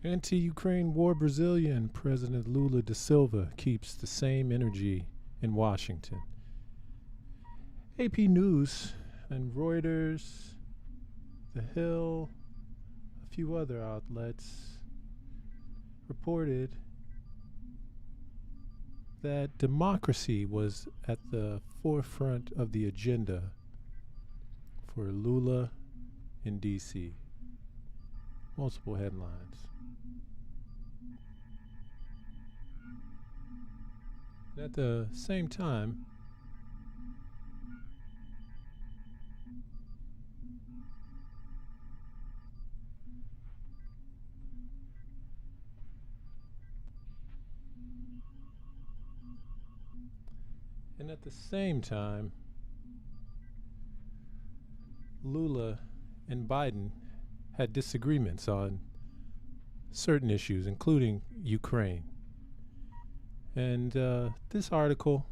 Anti-Ukraine war Brazilian President Lula da Silva keeps the same energy in Washington. AP News and Reuters, The Hill, a few other outlets reported that democracy was at the forefront of the agenda for Lula in DC. Multiple headlines. At the same time, Lula and Biden had disagreements on certain issues, including Ukraine. And this article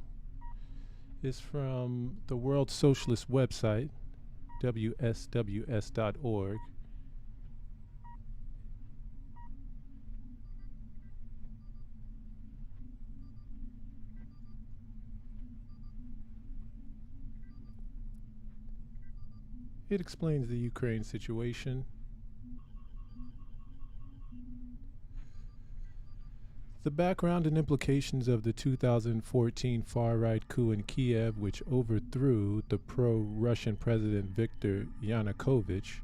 is from the World Socialist website, WSWS.org. It explains the Ukraine situation. The background and implications of the 2014 far-right coup in Kiev, which overthrew the pro-Russian President Viktor Yanukovych,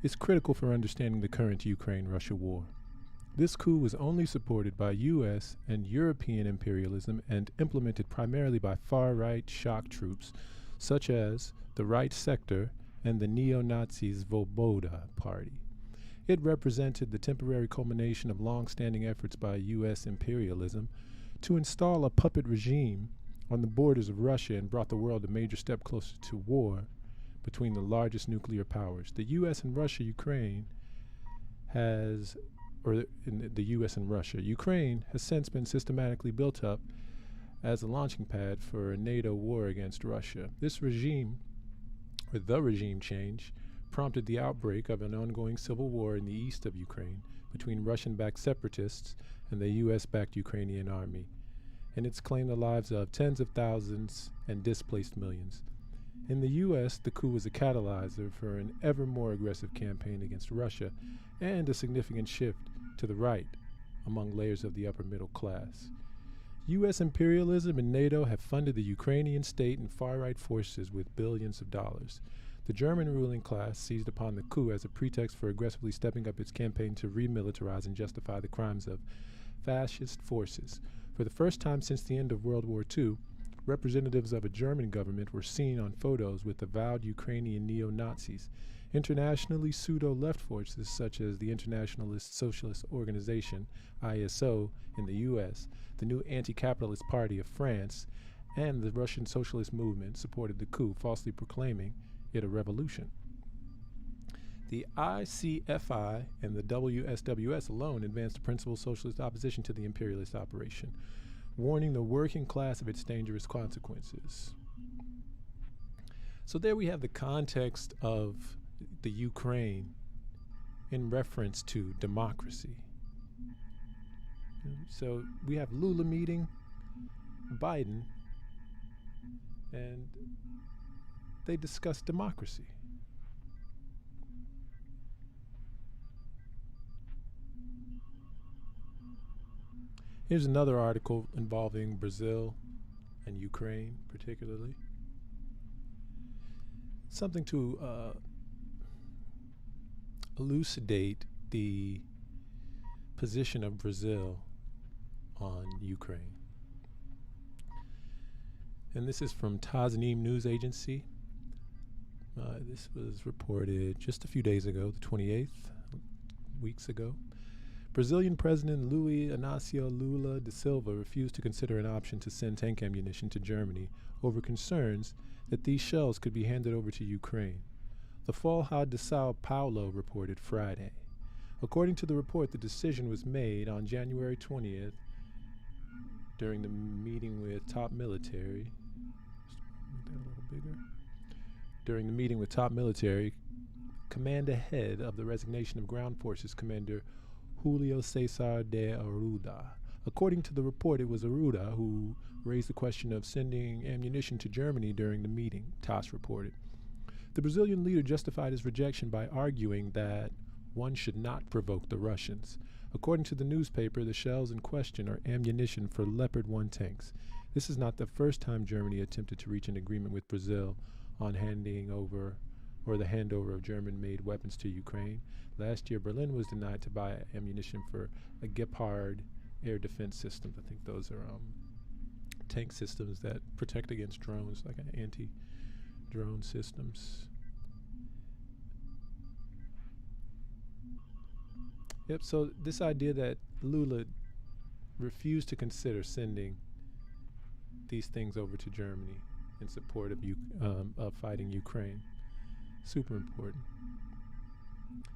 is critical for understanding the current Ukraine-Russia war. This coup was only supported by U.S. and European imperialism and implemented primarily by far-right shock troops, such as the Right Sector and the neo-Nazi Svoboda Party. It represented the temporary culmination of long-standing efforts by U.S. imperialism to install a puppet regime on the borders of Russia and brought the world a major step closer to war between the largest nuclear powers. The U.S. and Russia, Ukraine has, Ukraine has since been systematically built up as a launching pad for a NATO war against Russia. This regime, or the regime change, prompted the outbreak of an ongoing civil war in the east of Ukraine between Russian-backed separatists and the U.S.-backed Ukrainian army, and it's claimed the lives of tens of thousands and displaced millions. In the U.S., the coup was a catalyzer for an ever more aggressive campaign against Russia and a significant shift to the right among layers of the upper middle class. U.S. imperialism and NATO have funded the Ukrainian state and far-right forces with billions of dollars. The German ruling class seized upon the coup as a pretext for aggressively stepping up its campaign to remilitarize and justify the crimes of fascist forces. For the first time since the end of World War II, representatives of a German government were seen on photos with avowed Ukrainian neo-Nazis. Internationally, pseudo-left forces such as the Internationalist Socialist Organization, ISO, in the U.S., the new Anti-Capitalist Party of France, and the Russian Socialist Movement supported the coup, falsely proclaiming it a revolution. The ICFI and the WSWS alone advanced a principled socialist opposition to the imperialist operation, warning the working class of its dangerous consequences. So there we have the context of the Ukraine in reference to democracy. So we have Lula meeting Biden, and they discuss democracy. Here's another article involving Brazil and Ukraine particularly. Something to elucidate the position of Brazil on Ukraine. And this is from Tasnim News Agency. This was reported just a few days ago, the 28th, weeks ago. Brazilian President Luiz Inácio Lula da Silva refused to consider an option to send tank ammunition to Germany over concerns that these shells could be handed over to Ukraine. The Folha de Sao Paulo reported Friday. According to the report, the decision was made on January 20th during the meeting with top military. Just make that a little bigger. During the meeting with top military command ahead of the resignation of Ground Forces Commander Julio Cesar de Arruda. According to the report, it was Arruda who raised the question of sending ammunition to Germany during the meeting, TASS reported. The Brazilian leader justified his rejection by arguing that one should not provoke the Russians. According to the newspaper, the shells in question are ammunition for Leopard 1 tanks. This is not the first time Germany attempted to reach an agreement with Brazil on handing over or the handover of German-made weapons to Ukraine. Last year, Berlin was denied to buy ammunition for a Gepard air defense system. I think those are tank systems that protect against drones, like an anti-drone systems. Yep, so this idea that Lula refused to consider sending these things over to Germany in support of fighting Ukraine, super important.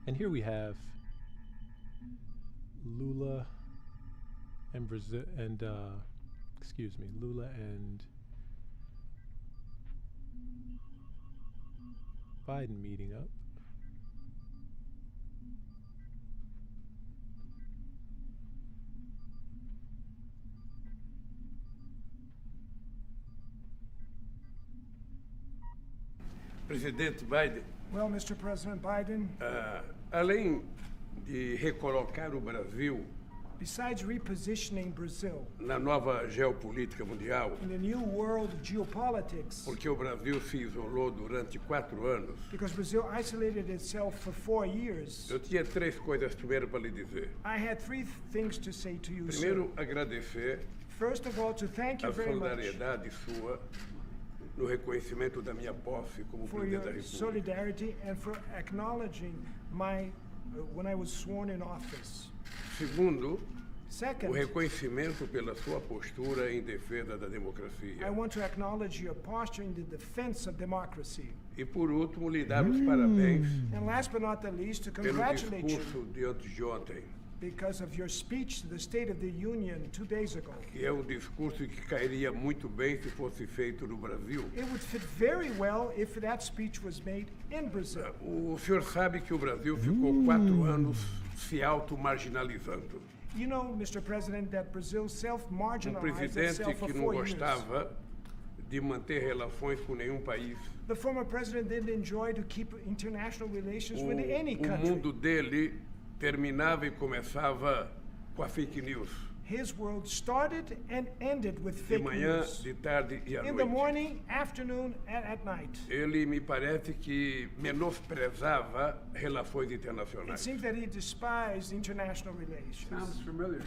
And here we have Lula and Brazil and Lula and Biden meeting up. Presidente Biden, Well, Mr. President Biden, além de recolocar o Brasil besides repositioning Brazil na nova geopolítica mundial, in the new world geopolitics, porque o Brasil se isolou durante 4 anos, because Brazil isolated itself for 4 years, eu tinha 3 coisas primeiro para lhe dizer. I had 3 things to say to you, sir. Primeiro, agradecer First of all, to thank you a very much solidariedade sua no reconhecimento da minha posse como for presidente your da República. solidarity and for acknowledging my when I was sworn in office. Segundo, o Second, reconhecimento pela sua postura em defesa da I democracia. want to acknowledge your posture in the defense of democracy. E por último, lhe dar os parabéns And last but not the least, to pelo congratulate you discurso de antes de ontem, because of your speech to the State of the Union 2 days ago. que é um discurso que cairia muito bem se fosse feito no Brasil. It would fit very well if that speech was made in Brazil. O senhor sabe que o Brasil ficou 4 anos se auto-marginalizando. You know, Mr. President, that Brazil self-marginalized Presidente itself for que não 4 years. gostava de manter relações com nenhum país. The former president didn't enjoy to keep international relations O, with any o country. mundo dele terminava e começava com a fake news. His world started and ended with De fake manhã, news. de tarde e à In the noite. morning, afternoon, and at night. Ele me parece que menosprezava relações It internacionais. seems that he despised international relations. Familiar.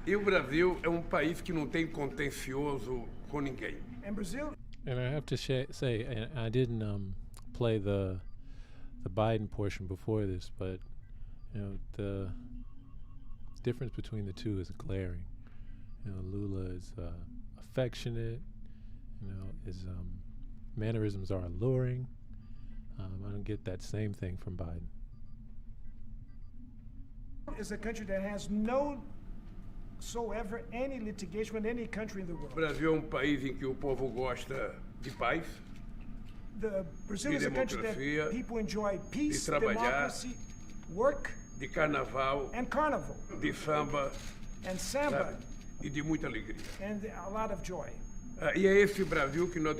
E o Brasil é um país que não tem contencioso com ninguém. And Brazil And I have to say, and I didn't play the Biden portion before this, but the difference between the two is glaring. Lula is affectionate. His mannerisms are alluring. I don't get that same thing from Biden. is a country that has no soever any litigation with any country in the O world. Brasil é um país em que o povo gosta de paz, Brazil de is a country democracia, that people enjoy peace, de trabalhar, democracy, work, de carnaval, and carnival, de samba, and samba, sabe? E de muita alegria. and a lot of joy. E é esse Brasil que nós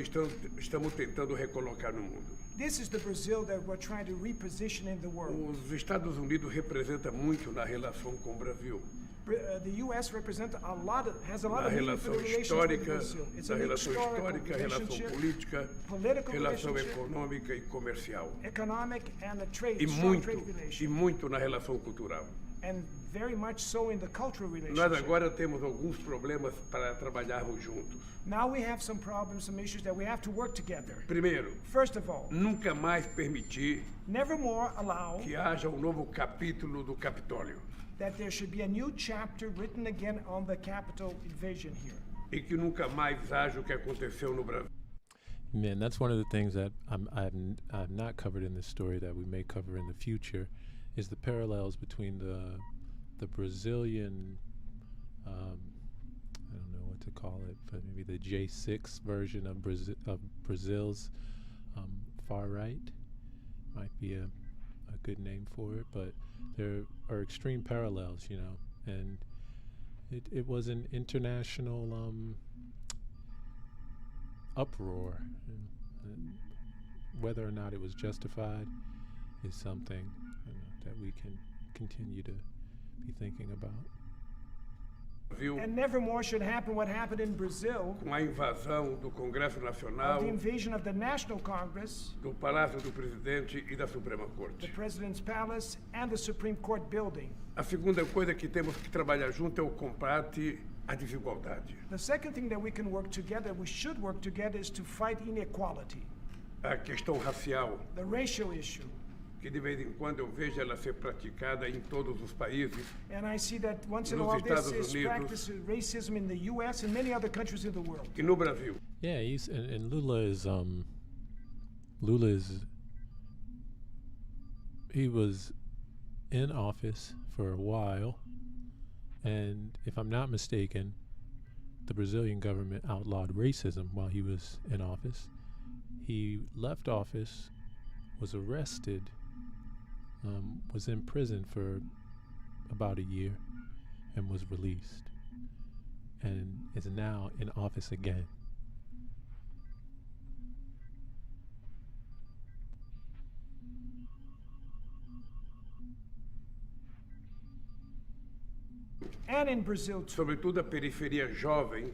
estamos tentando recolocar no mundo. This is the Brazil that we're trying to reposition in the world. Os Estados Unidos representam muito na relação com o Brasil. The U.S. has a lot Na of meaning for relação the relations with histórica, Brazil. It's na an relação historical histórica, relação relationship, política, political relação relationship, econômica e comercial. economic and a E strong trade muito, relationship, muito na relação cultural. and very much so in the cultural Nós relationship. agora temos alguns problemas para trabalharmos juntos. Now we have some problems, some issues that we have to work together. Primeiro, First of all, nunca mais permitir never more allow que haja um novo capítulo do Capitólio that there should be a new chapter written again on the Capitol invasion here. e que nunca mais haja o que aconteceu no Brasil. Man, that's one of the things that I've not covered in this story that we may cover in the future, is the parallels between the Brazilian, I don't know what to call it, but maybe the J6 version of Brazil's far right, might be a good name for it, but there are extreme parallels, you know, and it was an international uproar. And whether or not it was justified is something, you know, that we can continue to be thinking about. And never more should happen what happened in Brazil, Com a invasão do Congresso Nacional, the invasion of the National Congress, do Palácio do Presidente e da Suprema the Corte. President's Palace, and the Supreme Court building. A segunda coisa que temos que trabalhar junto é o combate à desigualdade. The second thing that we can work together, we should work together, is to fight inequality, A questão racial, the racial issue. que de vez em quando eu vejo ela ser praticada em todos os países, And I see that once in a Nos while this Estados is Unidos. practiced racism in the U.S. and many other countries in the world. e no Brasil. Yeah, and Lula is he was in office for a while, and if I'm not mistaken, the Brazilian government outlawed racism while he was in office. He left office, was arrested, was in prison for about a year, and was released, and is now in office again. And in Brazil too, Sobretudo a periferia jovem,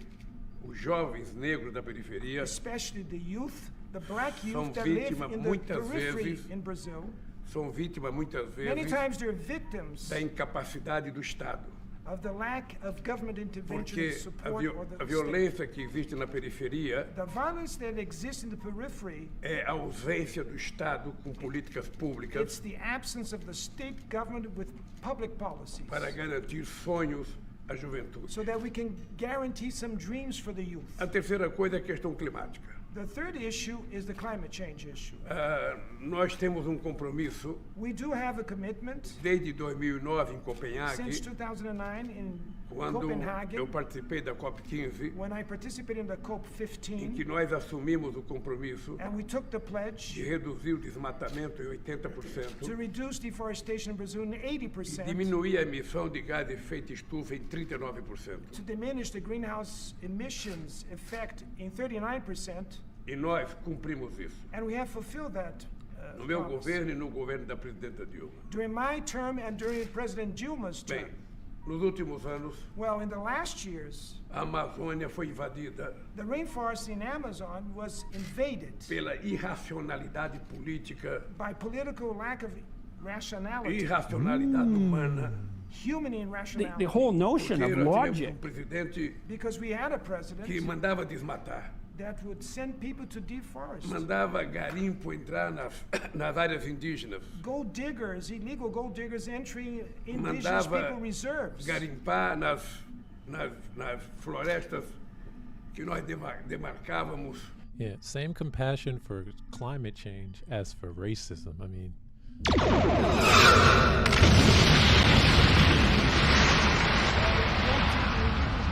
os jovens negros da periferia, especially the youth, the black São youth that live vítimas in the muitas periphery vezes in Brazil. são vítimas muitas Many vezes times they're victims da incapacidade do Estado. of the lack of government intervention and Porque support or a the state. violência que existe na periferia The violence that exists in the periphery, é a ausência do Estado com políticas it's públicas the absence of the state government with public policies para garantir sonhos à juventude. so that we can guarantee some dreams for the youth. A terceira coisa é a questão climática. The third issue is the climate change issue. Nós temos um compromisso We do have a commitment desde 2009 em Copenhague, since 2009 in quando Copenhagen, eu participei da COP15, when I participated in the em COP15, que nós assumimos o compromisso and we took the de pledge reduzir o desmatamento em 80% to reduce deforestation in Brazil in e 80%, diminuir a emissão de gás de efeito estufa em 39%. to diminish the greenhouse emissions effect in 39%, E nós cumprimos isso. and we have fulfilled that No meu promise. governo e no governo da presidenta Dilma. During my term and during President Dilma's term. Bem, nos últimos anos, Well, in the last years, a Amazônia foi invadida the rainforest in Amazon was invaded pela irracionalidade política, by political lack of rationality, irracionalidade humana. human irrationality. The whole notion Porque of nós logic. tivemos presidente Because we had a president que mandava desmatar, that would send people to deforest. mandava garimpo entrar nas áreas indígenas, Gold diggers, illegal gold diggers entering indigenous mandava people reserves. garimpar nas florestas que nós demarcávamos. Yeah, same compassion for climate change as for racism. I mean,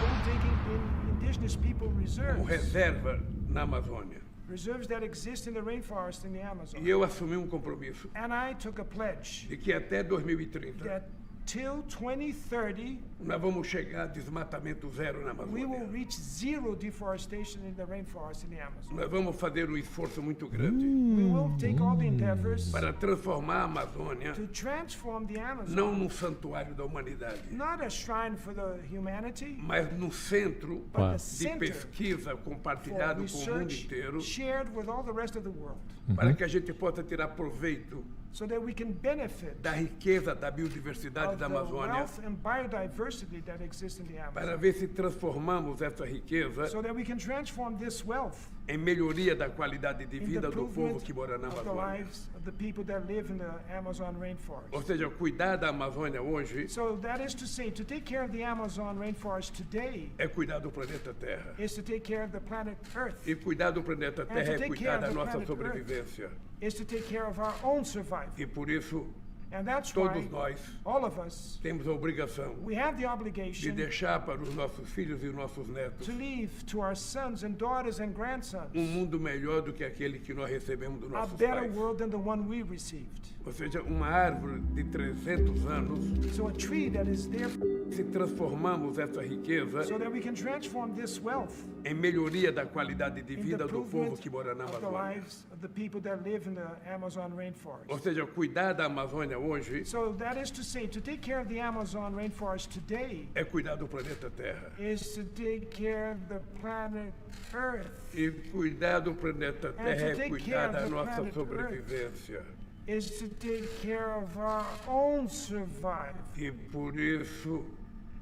Gold digging in indigenous people Como reserves. reserva na Amazônia. Reserves that exist in the rainforest in the Amazon. E eu assumi um compromisso And I took a pledge de que até 2030 that till 2030, nós vamos chegar a desmatamento zero na we will Amazônia. reach zero deforestation in the rainforest in the Amazon. Nós vamos fazer um esforço muito grande We will take all the endeavors para transformar a Amazônia to transform the Amazon, não num santuário da humanidade, not a shrine for the humanity, mas no centro but Wow. the de center pesquisa for compartilhado com o mundo research inteiro, shared with all the rest of the world, para que a gente possa tirar proveito so that we can benefit da riqueza da biodiversidade of da the Amazônia, wealth and biodiversity that exists in the para Amazon, ver se transformamos essa riqueza so that we can transform this wealth em melhoria da qualidade de in the vida do povo improvement que mora na of the Amazônia. lives of the people that live in the Amazon Ou rainforest. seja, cuidar da Amazônia hoje So that is to say, to take care of the Amazon rainforest today é cuidar do planeta Terra. is to take care of the planet Earth, E cuidar do planeta Terra é take cuidar care da of the nossa planet Earth. sobrevivência. is to take care of our own survival. E por isso, And that's todos why nós all of us, temos a obrigação we have the de obligation deixar para os nossos filhos e nossos netos to leave to our sons and daughters and grandsons mundo melhor do que aquele que nós recebemos dos a nossos better pais. world than the one we received. Ou seja, uma árvore de 300 anos, So a tree that is there se transformamos essa riqueza so that we can transform this wealth em melhoria da qualidade de in the vida do povo improvement que mora na of the Amazônia. lives of the people that live in the Amazon Ou rainforest. seja, cuidar da Amazônia hoje So that is to say, to take care of the Amazon rainforest today é cuidar do planeta Terra. is to take care of the planet Earth. E cuidar do planeta Terra é take cuidar care of da the nossa planet sobrevivência. Is to take care of our own survival. E por isso,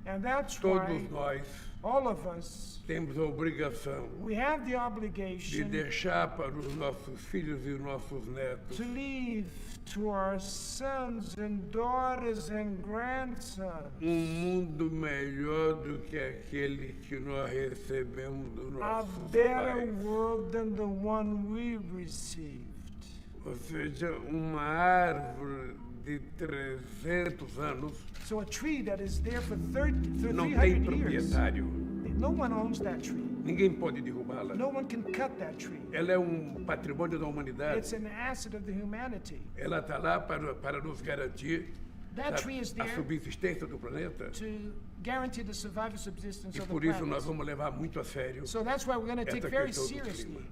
And that's todos why nós all of us, temos a obrigação we have the de obligation deixar para os nossos filhos e os nossos netos to leave to our sons and daughters and grandsons mundo melhor do que aquele que nós recebemos dos a nossos better pais. world than the one we received. Ou seja, uma árvore de 300 anos So a tree that is there for 300 não tem years, proprietário. no one owns that tree. Ninguém pode derrubá-la. No one can cut that tree. Ela é um patrimônio da humanidade. It's an asset of the humanity. Ela está lá para nos garantir That sabe, tree is a there subsistência do planeta. to guarantee the survival subsistence E of the por isso nós planet. vamos levar muito a sério. So that's why we're going to take essa very questão do seriously clima.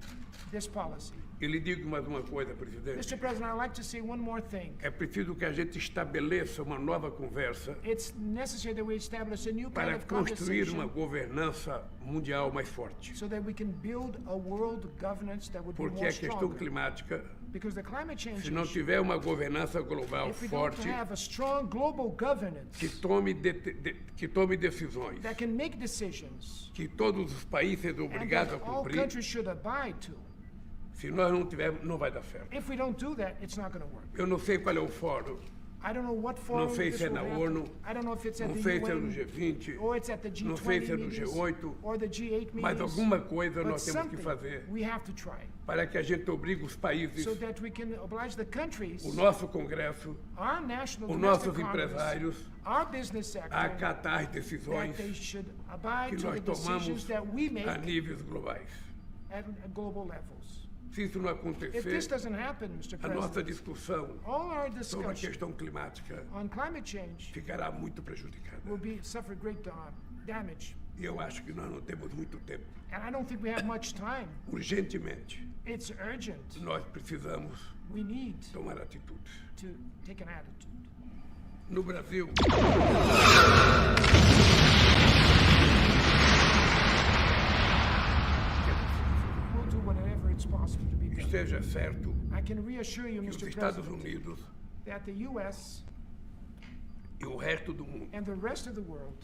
this policy. E lhe digo mais uma coisa, presidente. Mr. President, I'd like to say one more thing. É preciso que a gente estabeleça uma nova conversa It's necessary that we establish a new kind para of construir uma conversation governança mundial mais forte. so that we can build a world governance that would be Porque more a questão stronger. climática, Because the climate change se não issue, tiver uma governança global if we don't forte, have a strong global governance que tome decisões, that can make decisions que todos os países sejam and obrigados a that all cumprir, countries should abide to, se nós não tivermos, não vai dar certo. if we don't do that, it's not going to work. Eu não sei qual é o fórum, I don't know what forum sei this se é will na happen. ONU, I don't know if it's at não the sei se é no UN G20, or it's at the não G20 sei se é no meetings G8, or the G8 mas meetings. alguma coisa But nós temos que something fazer we have to try para que a gente obrigue os países, so that we can oblige the countries, o nosso Congresso, our national os domestic nossos Congress, empresários, our business sector, a acatar as that decisões they should abide que to the nós decisions tomamos that we make a níveis globais. at global levels. Se isso não If this acontecer, doesn't happen, Mr. a nossa President, discussão all our sobre a discussion questão climática on climate change ficará muito prejudicada. will suffer great damage. E eu acho que nós não temos muito tempo. And I don't think we have much time. Urgentemente, It's urgent. nós precisamos We need tomar atitudes. to take an attitude. No Brasil, We'll do whatever it's possible to be done. esteja certo I can reassure you, que os Mr. Estados President, Unidos that the U.S. e o resto do mundo and the rest of the world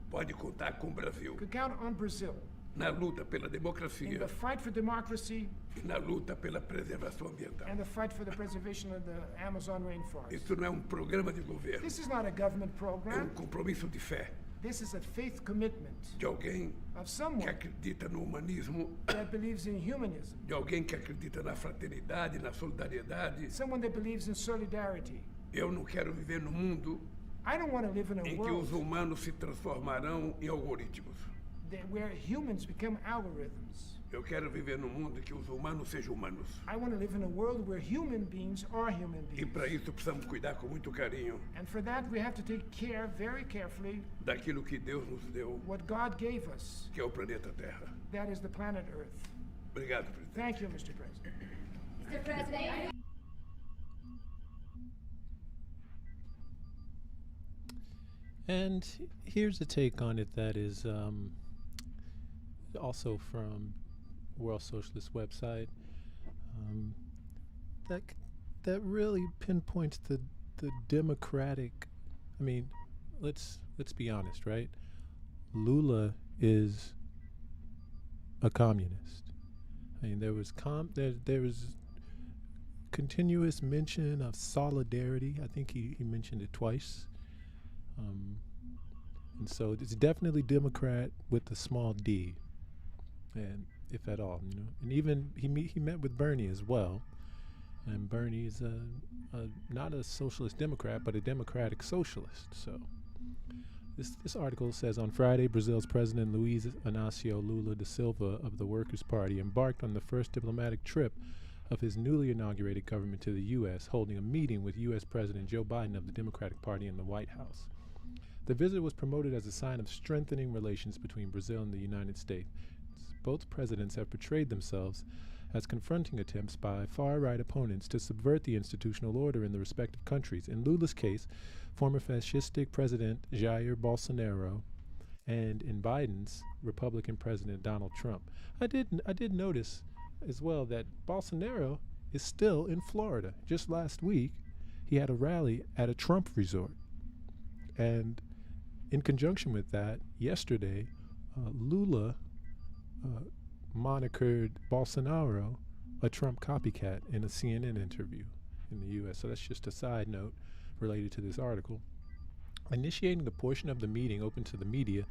pode contar com o Brasil could count on Brazil na luta pela in democracia the fight for democracy e na luta pela preservação ambiental. and the fight for the preservation of the Amazon rainforest. Isso não é um programa de governo, This is not a government é program. compromisso de fé This is a faith commitment de alguém of que someone acredita no humanismo, that believes in humanism, de alguém que acredita na fraternidade, na solidariedade. someone that believes in solidarity. Eu não quero viver num mundo I don't want to live in a em que os world humanos se transformarão em algoritmos. where humans become algorithms. Eu quero viver num mundo em que os humanos sejam humanos. I want to live in a world where human beings are human E beings. para isso precisamos cuidar com muito carinho And for that, we have to take care very carefully daquilo que Deus nos deu, what God gave us. que é o planeta Terra. That is the planet Earth. Obrigado, presidente. Thank you, Mr. President. Mr. President, And here's a take on it that is also from World Socialist website. That that really pinpoints the democratic. I mean, let's be honest, right? Lula is a communist. I mean, there was there was continuous mention of solidarity. I think he mentioned it twice. And so it's definitely Democrat with a small d, and if at all, you know. And even he met with Bernie as well, And Bernie's not a socialist Democrat, but a democratic socialist. So this article says, on Friday, Brazil's President Luiz Inácio Lula da Silva of the Workers' Party embarked on the first diplomatic trip of his newly inaugurated government to the U.S., holding a meeting with U.S. President Joe Biden of the Democratic Party in the White House. The visit was promoted as a sign of strengthening relations between Brazil and the United States. Both presidents have portrayed themselves as confronting attempts by far-right opponents to subvert the institutional order in the respective countries. In Lula's case, former fascistic President Jair Bolsonaro, and in Biden's, Republican President Donald Trump. I did notice as well that Bolsonaro is still in Florida. Just last week, he had a rally at a Trump resort. And in conjunction with that, yesterday, Lula monikered Bolsonaro a Trump copycat in a CNN interview in the U.S. So that's just a side note related to this article. Initiating the portion of the meeting open to the media,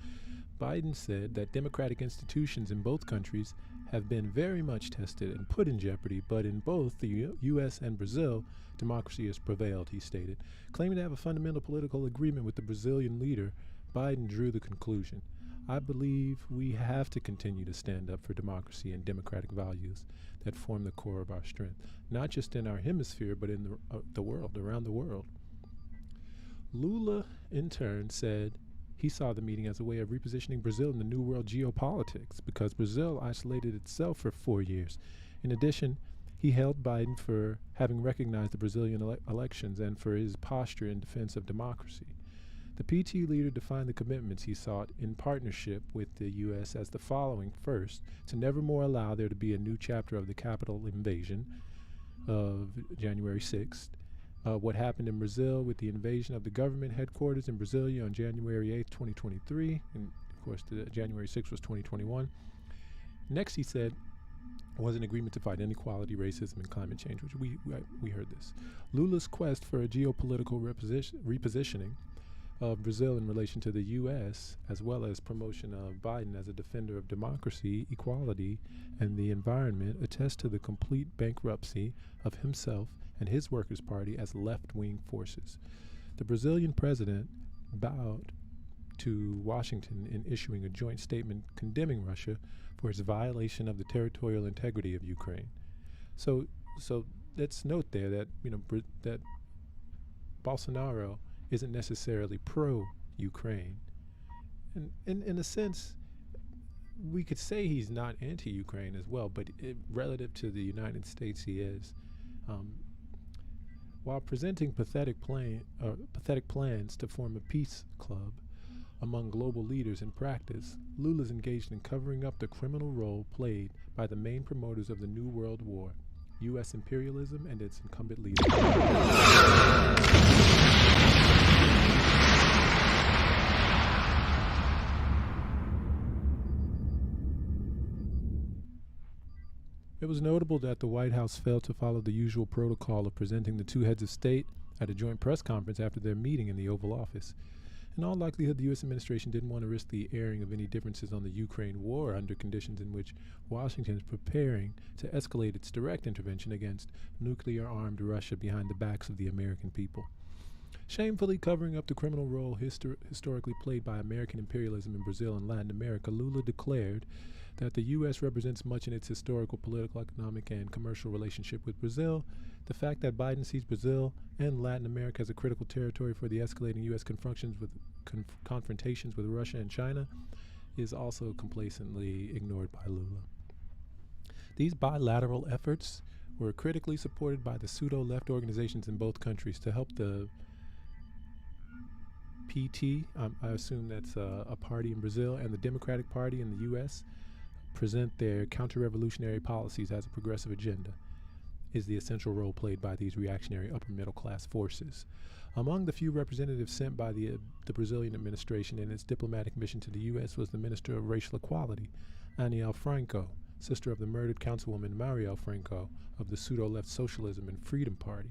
Biden said that democratic institutions in both countries have been very much tested and put in jeopardy, but in both the U.S. and Brazil, democracy has prevailed, he stated. Claiming to have a fundamental political agreement with the Brazilian leader, Biden drew the conclusion: I believe we have to continue to stand up for democracy and democratic values that form the core of our strength, not just in our hemisphere, but in the world, around the world. Lula, in turn, said he saw the meeting as a way of repositioning Brazil in the New World geopolitics because Brazil isolated itself for 4 years. In addition, he hailed Biden for having recognized the Brazilian elections and for his posture in defense of democracy. The PT leader defined the commitments he sought in partnership with the U.S. as the following. First, to never more allow there to be a new chapter of the Capitol invasion of January 6th. What happened in Brazil with the invasion of the government headquarters in Brasilia on January 8th, 2023, and of course the January 6th was 2021. Next, he said, was an agreement to fight inequality, racism, and climate change, which we heard this. Lula's quest for a geopolitical repositioning of Brazil in relation to the U.S., as well as promotion of Biden as a defender of democracy, equality, and the environment, attest to the complete bankruptcy of himself and his Workers' Party as left-wing forces. The Brazilian president bowed to Washington in issuing a joint statement condemning Russia for its violation of the territorial integrity of Ukraine. So let's note there that that Bolsonaro isn't necessarily pro-Ukraine, and in a sense, we could say he's not anti-Ukraine as well. But relative to the United States, he is. While presenting pathetic plans to form a peace club among global leaders in practice, Lula's engaged in covering up the criminal role played by the main promoters of the New World War, U.S. imperialism and its incumbent leaders. It was notable that the White House failed to follow the usual protocol of presenting the two heads of state at a joint press conference after their meeting in the Oval Office. In all likelihood, the U.S. administration didn't want to risk the airing of any differences on the Ukraine war under conditions in which Washington is preparing to escalate its direct intervention against nuclear-armed Russia behind the backs of the American people. Shamefully covering up the criminal role historically played by American imperialism in Brazil and Latin America, Lula declared that the U.S. represents much in its historical, political, economic, and commercial relationship with Brazil. The fact that Biden sees Brazil and Latin America as a critical territory for the escalating U.S. confrontations with Russia and China is also complacently ignored by Lula. These bilateral efforts were critically supported by the pseudo-left organizations in both countries to help the PT, I assume that's a party in Brazil, and the Democratic Party in the U.S. present their counter-revolutionary policies as a progressive agenda, is the essential role played by these reactionary upper-middle-class forces. Among the few representatives sent by the Brazilian administration in its diplomatic mission to the U.S. was the Minister of Racial Equality, Aniel Franco, sister of the murdered Councilwoman Marielle Franco of the pseudo-left Socialism and Freedom Party.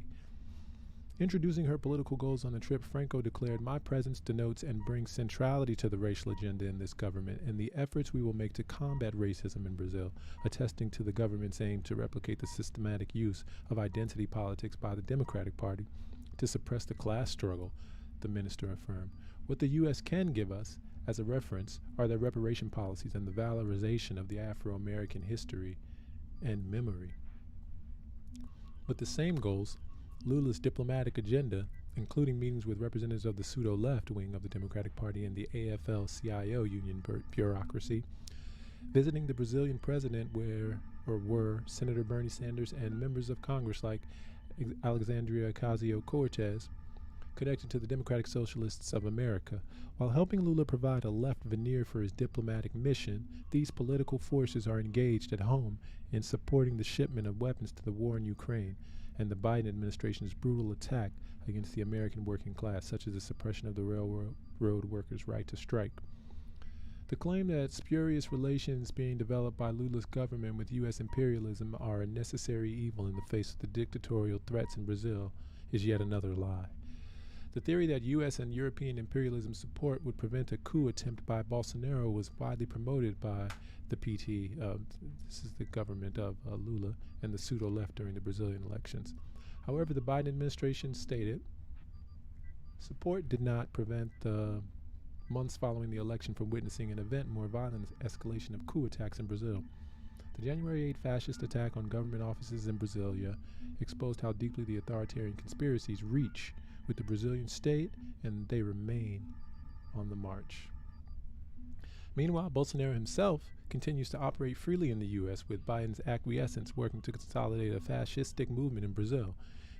Introducing her political goals on the trip, Franco declared, "My presence denotes and brings centrality to the racial agenda in this government and the efforts we will make to combat racism in Brazil," attesting to the government's aim to replicate the systematic use of identity politics by the Democratic Party to suppress the class struggle, the minister affirmed. What the U.S. can give us as a reference are their reparation policies and the valorization of the Afro-American history and memory. With the same goals, Lula's diplomatic agenda, including meetings with representatives of the pseudo-left wing of the Democratic Party and the AFL-CIO union bureaucracy, visiting the Brazilian president were Senator Bernie Sanders and members of Congress like Alexandria Ocasio-Cortez, connected to the Democratic Socialists of America. While helping Lula provide a left veneer for his diplomatic mission, these political forces are engaged at home in supporting the shipment of weapons to the war in Ukraine and the Biden administration's brutal attack against the American working class, such as the suppression of the railroad workers' right to strike. The claim that spurious relations being developed by Lula's government with U.S. imperialism are a necessary evil in the face of the dictatorial threats in Brazil is yet another lie. The theory that U.S. and European imperialism support would prevent a coup attempt by Bolsonaro was widely promoted by the PT, this is the government of Lula, and the pseudo-left during the Brazilian elections. However, the Biden administration stated support did not prevent the months following the election from witnessing an event more violent escalation of coup attacks in Brazil. The January 8 fascist attack on government offices in Brasilia exposed how deeply the authoritarian conspiracies reach with the Brazilian state, and they remain on the march. Meanwhile, Bolsonaro himself continues to operate freely in the U.S., with Biden's acquiescence working to consolidate a fascistic movement in Brazil.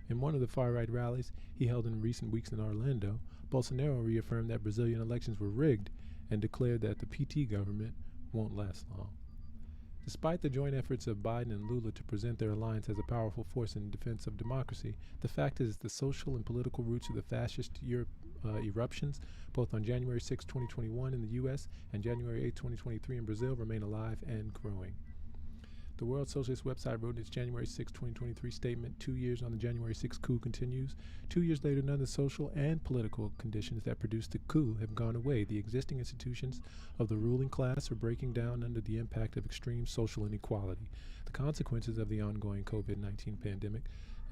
In one of the far-right rallies he held in recent weeks in Orlando, Bolsonaro reaffirmed that Brazilian elections were rigged and declared that the PT government won't last long. Despite the joint efforts of Biden and Lula to present their alliance as a powerful force in defense of democracy, the fact is the social and political roots of the fascist eruptions, both on January 6, 2021 in the U.S. and January 8, 2023 in Brazil, remain alive and growing. The World Socialist website wrote in its January 6, 2023 statement, 2 years on the January 6 coup continues. 2 years later, none of the social and political conditions that produced the coup have gone away. The existing institutions of the ruling class are breaking down under the impact of extreme social inequality. The consequences of the ongoing COVID-19 pandemic,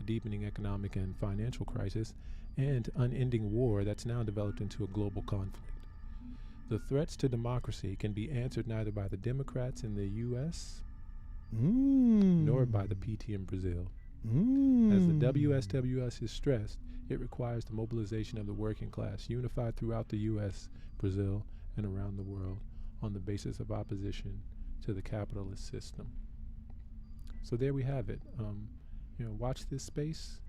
a deepening economic and financial crisis, and unending war that's now developed into a global conflict. The threats to democracy can be answered neither by the Democrats in the U.S., nor by the PT in Brazil. As the WSWS has stressed, it requires the mobilization of the working class, unified throughout the U.S., Brazil, and around the world, on the basis of opposition to the capitalist system. So there we have it. Watch this space,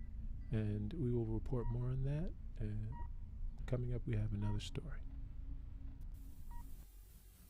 and we will report more on that. And coming up, we have another story.